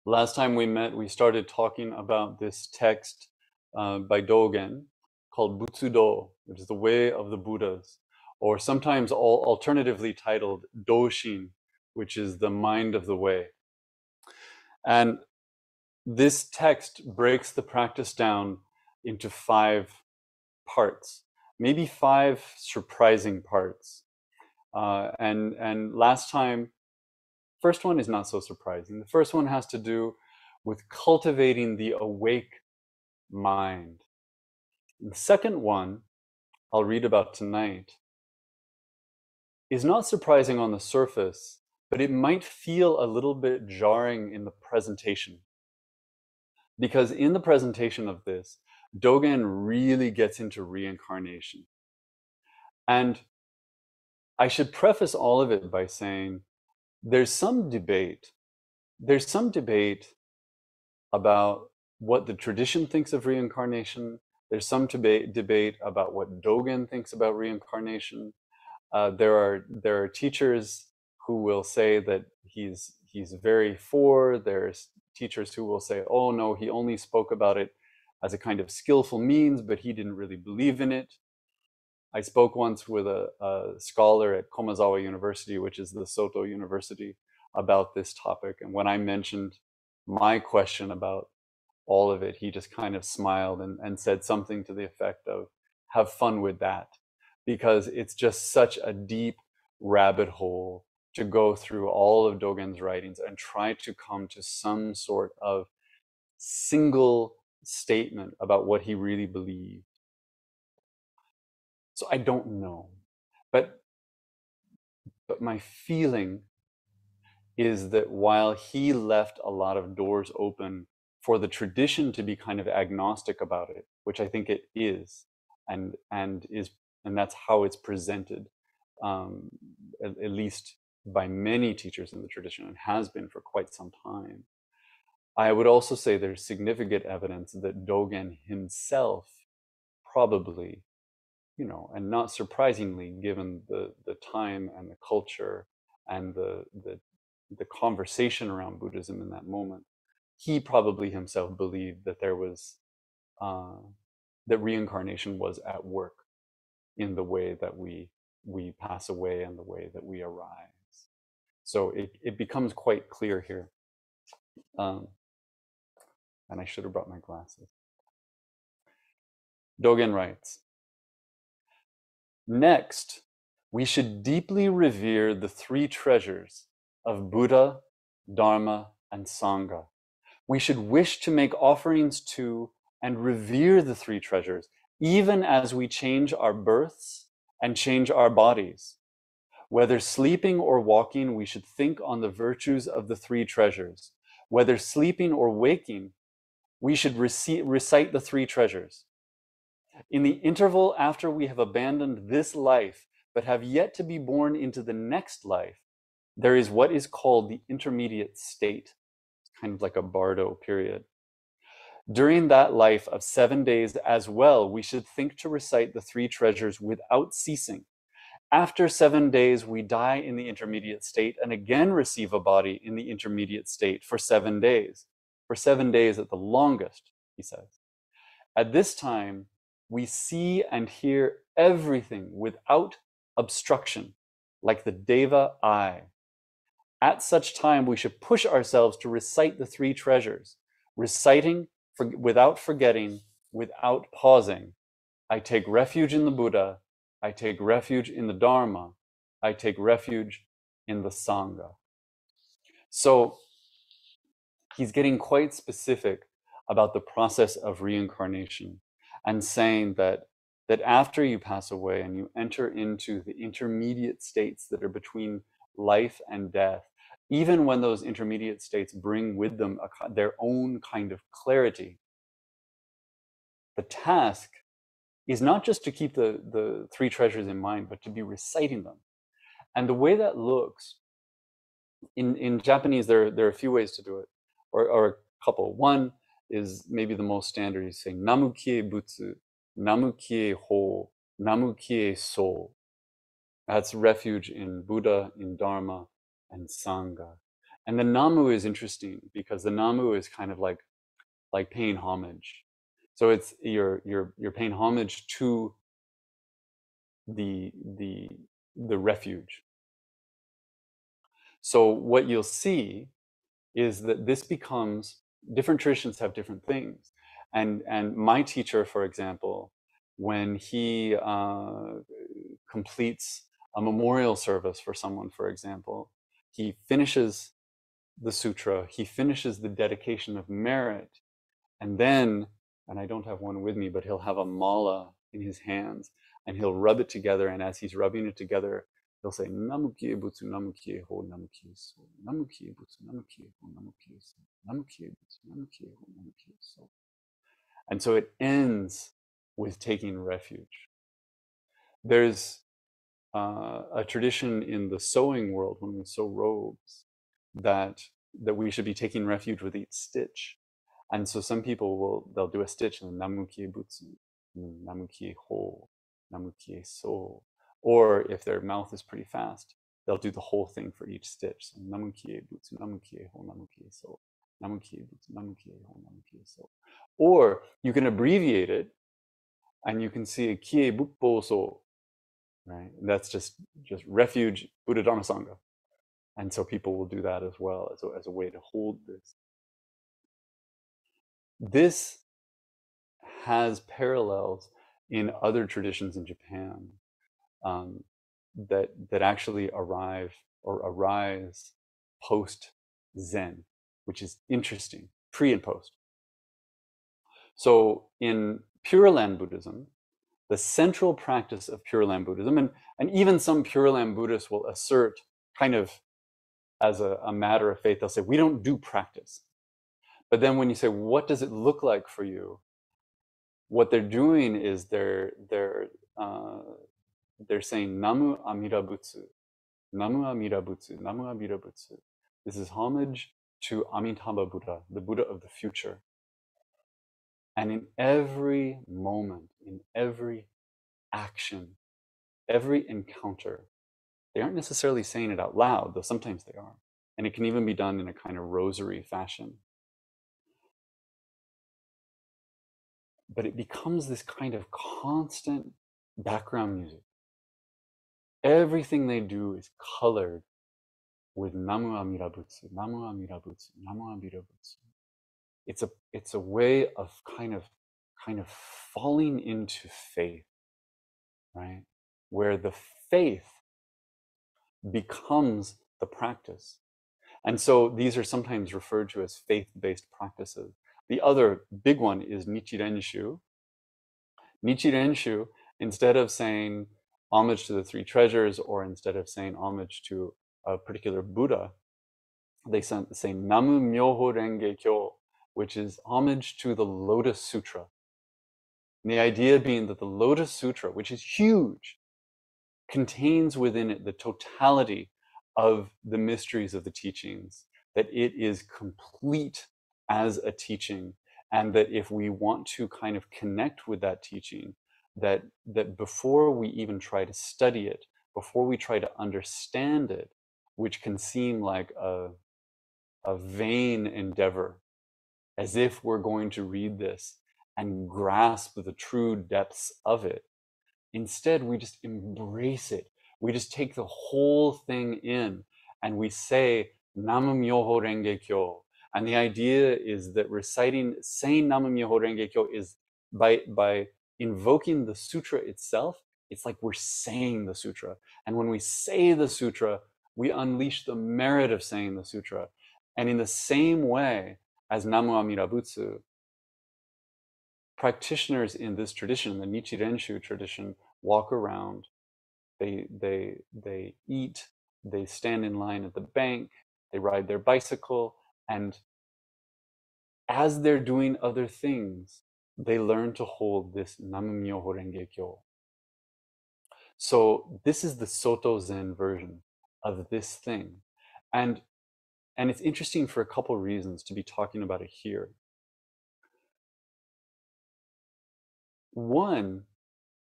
Last time we met, we started talking about this text by Dogen called Butsudo, which is the way of the Buddhas, or sometimes alternatively titled Doshin, which is the mind of the way. And this text breaks the practice down into 5 parts, maybe 5 surprising parts. And last time, first one is not so surprising. The first one has to do with cultivating the awake mind. The second one I'll read about tonight is not surprising on the surface, but it might feel a little bit jarring in the presentation. Because in the presentation of this, Dogen really gets into reincarnation. And I should preface all of it by saying there's some debate. There's some debate about what the tradition thinks of reincarnation. There's some debate about what Dogen thinks about reincarnation. There are teachers who will say that he's very for. There's teachers who will say, oh no, he only spoke about it as a kind of skillful means, but he didn't really believe in it. I spoke once with a scholar at Komazawa University, which is the Soto University, about this topic. And when I mentioned my question about all of it, he just kind of smiled and said something to the effect of, have fun with that, because it's just such a deep rabbit hole to go through all of Dogen's writings and try to come to some sort of single statement about what he really believed. So I don't know, but my feeling is that while he left a lot of doors open for the tradition to be kind of agnostic about it, which I think it is, and that's how it's presented, at least by many teachers in the tradition, and has been for quite some time. I would also say there's significant evidence that Dogen himself probably, and not surprisingly, given the time and the culture and the conversation around Buddhism in that moment, he probably himself believed that there was that reincarnation was at work in the way that we pass away and the way that we arise. So it becomes quite clear here. And I should have brought my glasses. Dogen writes, next, we should deeply revere the 3 treasures of Buddha, Dharma, and Sangha. We should wish to make offerings to and revere the 3 treasures, even as we change our births and change our bodies. Whether sleeping or walking, we should think on the virtues of the 3 treasures. Whether sleeping or waking, we should recite the 3 treasures. In the interval after we have abandoned this life, but have yet to be born into the next life, there is what is called the intermediate state, kind of like a bardo period. During that life of 7 days as well, we should think to recite the 3 treasures without ceasing. After 7 days, we die in the intermediate state and again receive a body in the intermediate state for 7 days. For 7 days at the longest, he says. At this time, we see and hear everything without obstruction, like the Deva eye. At such time, we should push ourselves to recite the 3 treasures, reciting without forgetting, without pausing. I take refuge in the Buddha. I take refuge in the Dharma. I take refuge in the Sangha. So he's getting quite specific about the process of reincarnation and saying that after you pass away and you enter into the intermediate states that are between life and death, even when those intermediate states bring with them their own kind of clarity, the task is not just to keep the 3 treasures in mind, but to be reciting them. And the way that looks, in Japanese, there are a few ways to do it, or a couple. One is maybe the most standard. You say Namu Kie Butsu, Namu Kie Ho, Namu Kie So. That's refuge in Buddha, in Dharma, and Sangha. And the namu is interesting because the namu is kind of like paying homage. So it's you're paying homage to the the the refuge. So what you'll see is that this becomes, different traditions have different things. And my teacher, for example, when he completes a memorial service for someone, for example, he finishes the sutra, he finishes the dedication of merit, and then, and I don't have one with me, but he'll have a mala in his hands and he'll rub it together. And as he's rubbing it together, he'll say, Namukie Butsu Namukie Ho Namukie So. Namukie Butsu Namukie Ho Namukie So. Namukie Butsu Namukie Ho Namukie So. And so it ends with taking refuge. There's a tradition in the sewing world when we sew robes that we should be taking refuge with each stitch. And so some people they'll do a stitch and namukie butsu, namukie ho, namukie so. Or if their mouth is pretty fast, they'll do the whole thing for each stitch. So namukie butsu, namukie ho, namukie so. Namukie butsu, namukie ho, namukie so. Or you can abbreviate it and you can see a kie bukpo so, right? That's just refuge, Buddha Dharma Sangha. And so people will do that as well as a way to hold this. This has parallels in other traditions in Japan that actually arise post Zen, which is interesting, pre and post. So in Pure Land Buddhism, the central practice of Pure Land Buddhism, and even some Pure Land Buddhists will assert, kind of as a matter of faith, they'll say, we don't do practice. But then when you say, what does it look like for you? What they're doing is they're saying Namu Amida Butsu, Namu Amida Butsu, Namu Amida Butsu. This is homage to Amitabha Buddha, the Buddha of the future. And in every moment, in every action, every encounter, they aren't necessarily saying it out loud, though sometimes they are. And it can even be done in a kind of rosary fashion. But it becomes this kind of constant background music. Everything they do is colored with Namu Amida Butsu, Namu Amida Butsu, Namu Amida Butsu. It's a way of kind of falling into faith, right? Where the faith becomes the practice. And so these are sometimes referred to as faith-based practices. The other big one is Nichirenshu. Nichirenshu, instead of saying homage to the three treasures, or instead of saying homage to a particular Buddha, they say Namu Myoho Renge Kyo, which is homage to the Lotus Sutra. And the idea being that the Lotus Sutra, which is huge, contains within it the totality of the mysteries of the teachings, that it is complete as a teaching, and that if we want to kind of connect with that teaching, that before we even try to study it, before we try to understand it, which can seem like a vain endeavor, as if we're going to read this and grasp the true depths of it. Instead, we just embrace it. We just take the whole thing in and we say, Namu Myoho Renge Kyo. And the idea is that saying Namu Myoho Renge Kyo is by invoking the sutra itself, it's like we're saying the sutra. And when we say the sutra, we unleash the merit of saying the sutra. And in the same way as Namu Amida Butsu, practitioners in this tradition, the Nichirenshu tradition, walk around, they eat, they stand in line at the bank, they ride their bicycle, and as they're doing other things, they learn to hold this Namu Myoho Renge Kyo. So this is the Soto Zen version of this thing. And it's interesting for a couple reasons to be talking about it here. One,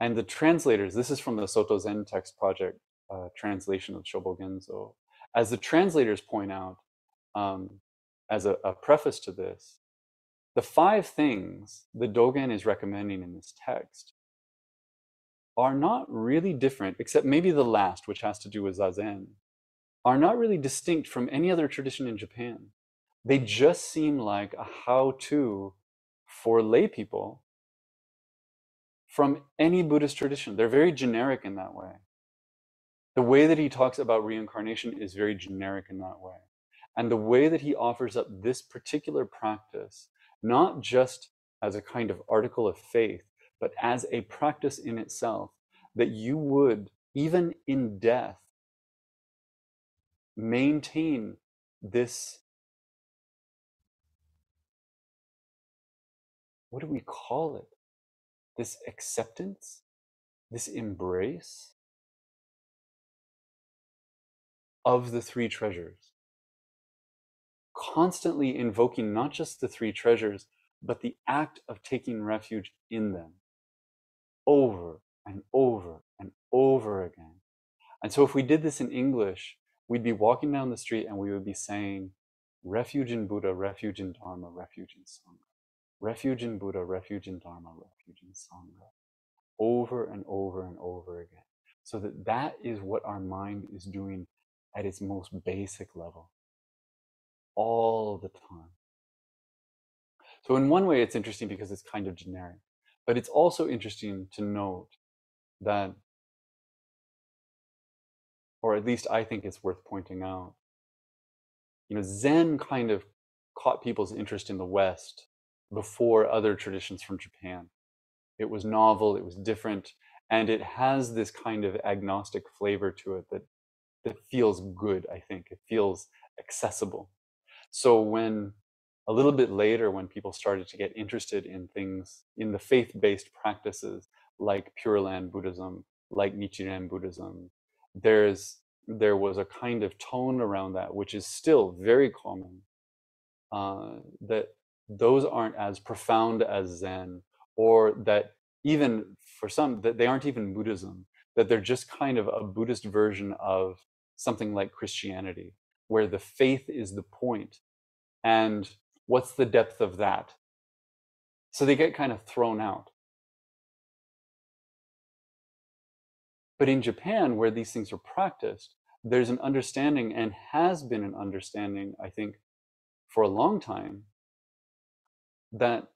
and the translators, this is from the Soto Zen Text Project translation of Shobogenzo. As the translators point out, as a preface to this, the 5 things the Dogen is recommending in this text are not really different, except maybe the last, which has to do with Zazen, are not really distinct from any other tradition in Japan. They just seem like a how-to for lay people from any Buddhist tradition. They're very generic in that way. The way that he talks about reincarnation is very generic in that way. And the way that he offers up this particular practice, not just as a kind of article of faith, but as a practice in itself, that you would, even in death, maintain this, what do we call it? This acceptance, this embrace of the 3 treasures. Constantly invoking not just the 3 treasures, but the act of taking refuge in them over and over and over again. And so if we did this in English, we'd be walking down the street and we would be saying, refuge in Buddha, refuge in Dharma, refuge in Sangha. Refuge in Buddha, refuge in Dharma, refuge in Sangha. Over and over and over again. So that is what our mind is doing at its most basic level. All the time. So in one way, it's interesting because it's kind of generic, but it's also interesting to note that, or at least I think it's worth pointing out, Zen kind of caught people's interest in the West before other traditions from Japan. It was novel, it was different, and it has this kind of agnostic flavor to it that feels good, I think. It feels accessible. So when a little bit later, when people started to get interested in things, in the faith-based practices like Pure Land Buddhism, like Nichiren Buddhism, there was a kind of tone around that, which is still very common, that those aren't as profound as Zen, or that even for some, that they aren't even Buddhism, that they're just kind of a Buddhist version of something like Christianity, where the faith is the point. And what's the depth of that? So they get kind of thrown out. But in Japan, where these things are practiced, there's an understanding, and has been an understanding, I think, for a long time, that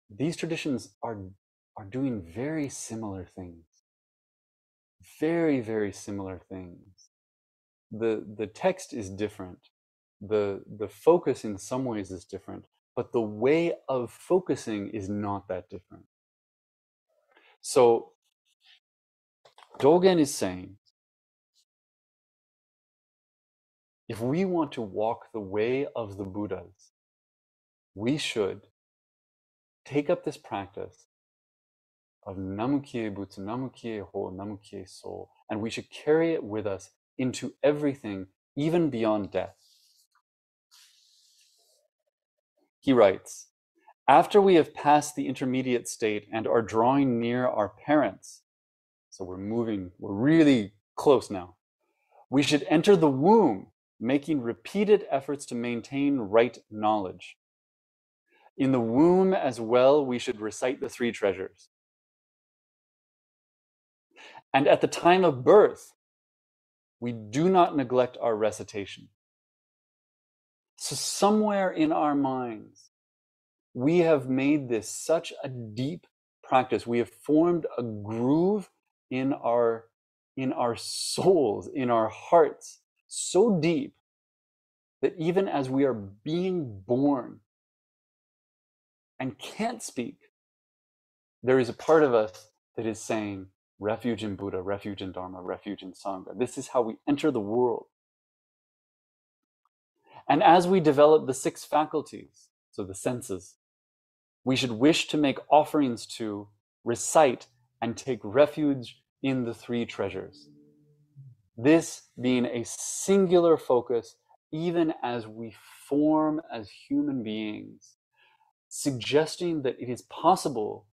these traditions are doing very similar things. Very, very similar things. The text is different. The focus in some ways is different, but the way of focusing is not that different. So Dogen is saying, if we want to walk the way of the Buddhas, we should take up this practice of Namukie Butsu, Namukie Ho, Namukie So, and we should carry it with us into everything, even beyond death. He writes, after we have passed the intermediate state and are drawing near our parents, so we're really close now, we should enter the womb, making repeated efforts to maintain right knowledge. In the womb as well, we should recite the 3 treasures. And at the time of birth, we do not neglect our recitation. So somewhere in our minds, we have made this such a deep practice. We have formed a groove in our souls, in our hearts, so deep that even as we are being born and can't speak, there is a part of us that is saying, refuge in Buddha, refuge in Dharma, refuge in Sangha. This is how we enter the world. And as we develop the 6 faculties, so the senses, we should wish to make offerings to, recite, and take refuge in the 3 treasures. This being a singular focus, even as we form as human beings, suggesting that it is possible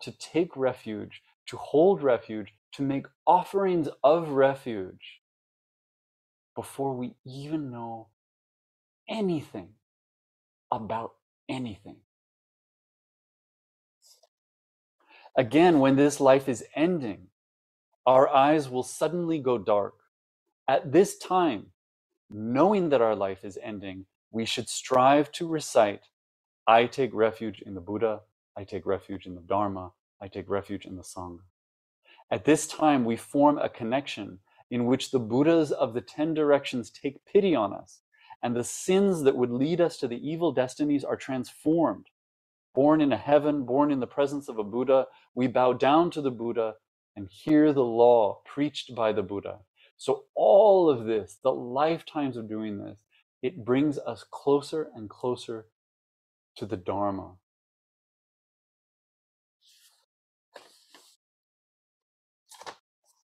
to take refuge, to hold refuge, to make offerings of refuge before we even know anything about anything. Again, when this life is ending, our eyes will suddenly go dark. At this time, knowing that our life is ending, we should strive to recite, I take refuge in the Buddha, I take refuge in the Dharma, I take refuge in the Sangha. At this time, we form a connection in which the Buddhas of the 10 directions take pity on us, and the sins that would lead us to the evil destinies are transformed. Born in a heaven, born in the presence of a Buddha, we bow down to the Buddha and hear the law preached by the Buddha. So all of this, the lifetimes of doing this, it brings us closer and closer to the Dharma.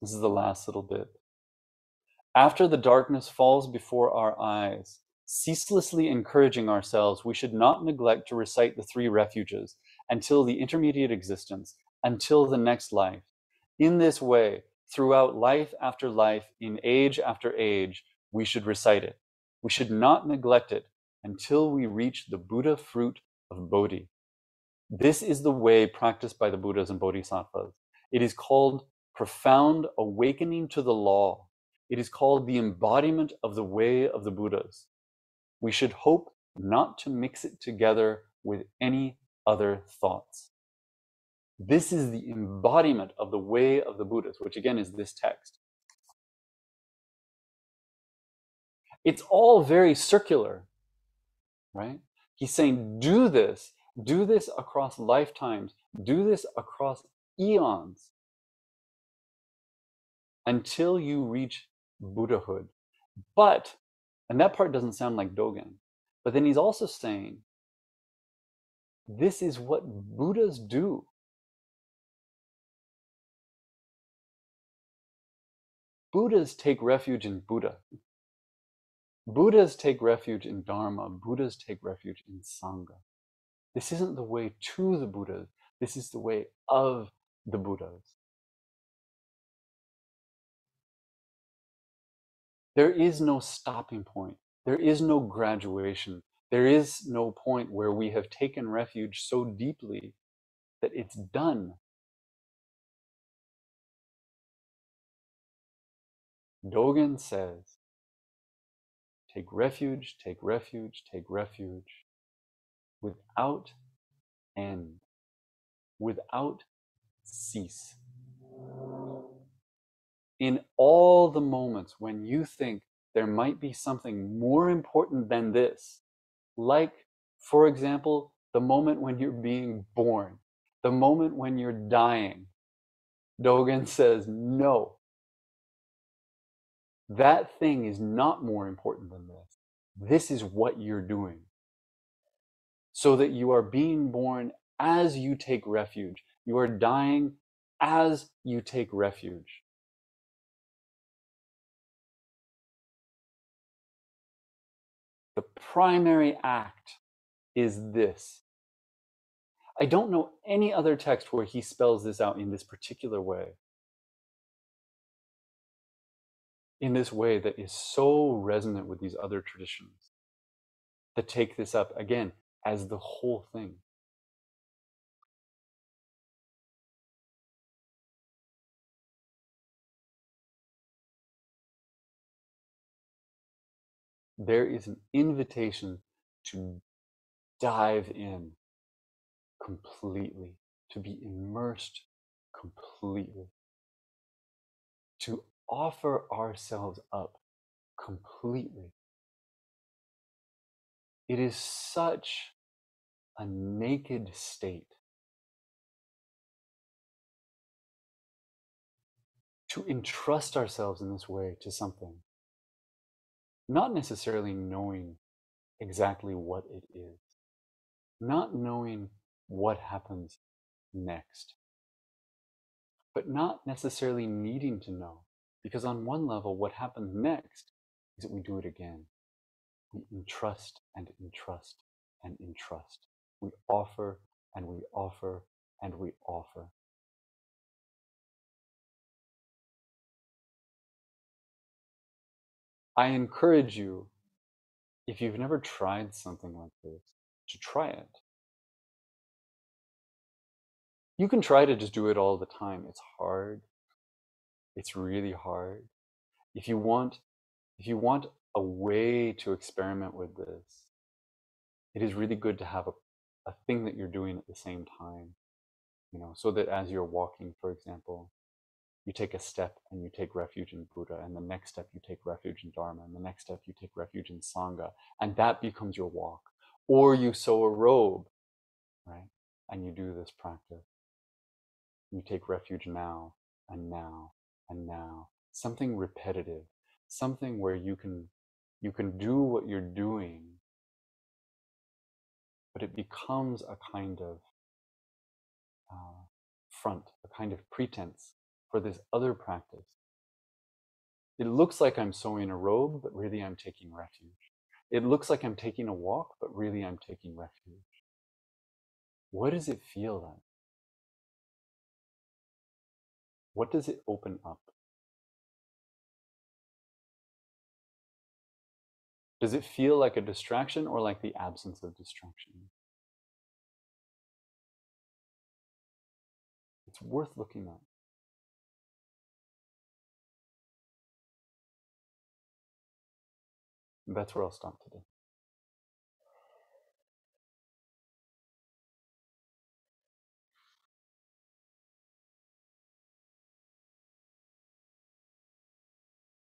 This is the last little bit. After the darkness falls before our eyes, ceaselessly encouraging ourselves, we should not neglect to recite the 3 refuges until the intermediate existence, until the next life. In this way, throughout life after life, in age after age, we should recite it. We should not neglect it until we reach the Buddha fruit of Bodhi. This is the way practiced by the Buddhas and Bodhisattvas. It is called profound awakening to the law. It is called the embodiment of the way of the Buddhas. We should hope not to mix it together with any other thoughts. This is the embodiment of the way of the Buddhas, which again is this text. It's all very circular, right? He's saying, do this across lifetimes, do this across eons until you reach Buddhahood. But, and that part doesn't sound like Dogen, but then he's also saying, this is what Buddhas do. Buddhas take refuge in Buddha. Buddhas take refuge in Dharma. Buddhas take refuge in Sangha. This isn't the way to the Buddhas. This is the way of the Buddhas. There is no stopping point. There is no graduation. There is no point where we have taken refuge so deeply that it's done. Dogen says, take refuge, take refuge, take refuge without end, without cease. In all the moments when you think there might be something more important than this, like, for example, the moment when you're being born, the moment when you're dying, Dogen says, no, that thing is not more important than this. This is what you're doing. So that you are being born as you take refuge. You are dying as you take refuge. The primary act is this. I don't know any other text where he spells this out in this particular way. In this way that is so resonant with these other traditions that take this up, again, as the whole thing. There is an invitation to dive in completely, to be immersed completely, to offer ourselves up completely. It is such a naked state to entrust ourselves in this way to something, not necessarily knowing exactly what it is, not knowing what happens next, but not necessarily needing to know, because on one level, what happens next is that we do it again. We entrust and entrust and entrust. We offer and we offer and we offer. I encourage you, if you've never tried something like this, to try it. You can try to just do it all the time. It's hard. It's really hard. If you want a way to experiment with this, it is really good to have a thing that you're doing at the same time, so that as you're walking, for example, you take a step and you take refuge in Buddha, and the next step you take refuge in Dharma, and the next step you take refuge in Sangha, and that becomes your walk. Or you sew a robe, right? And you do this practice. You take refuge now and now and now. Something repetitive, something where you can do what you're doing, but it becomes a kind of front, a kind of pretense for this other practice. It looks like I'm sewing a robe, but really I'm taking refuge. It looks like I'm taking a walk, but really I'm taking refuge. What does it feel like? What does it open up? Does it feel like a distraction or like the absence of distraction? It's worth looking at. That's where I'll stop today.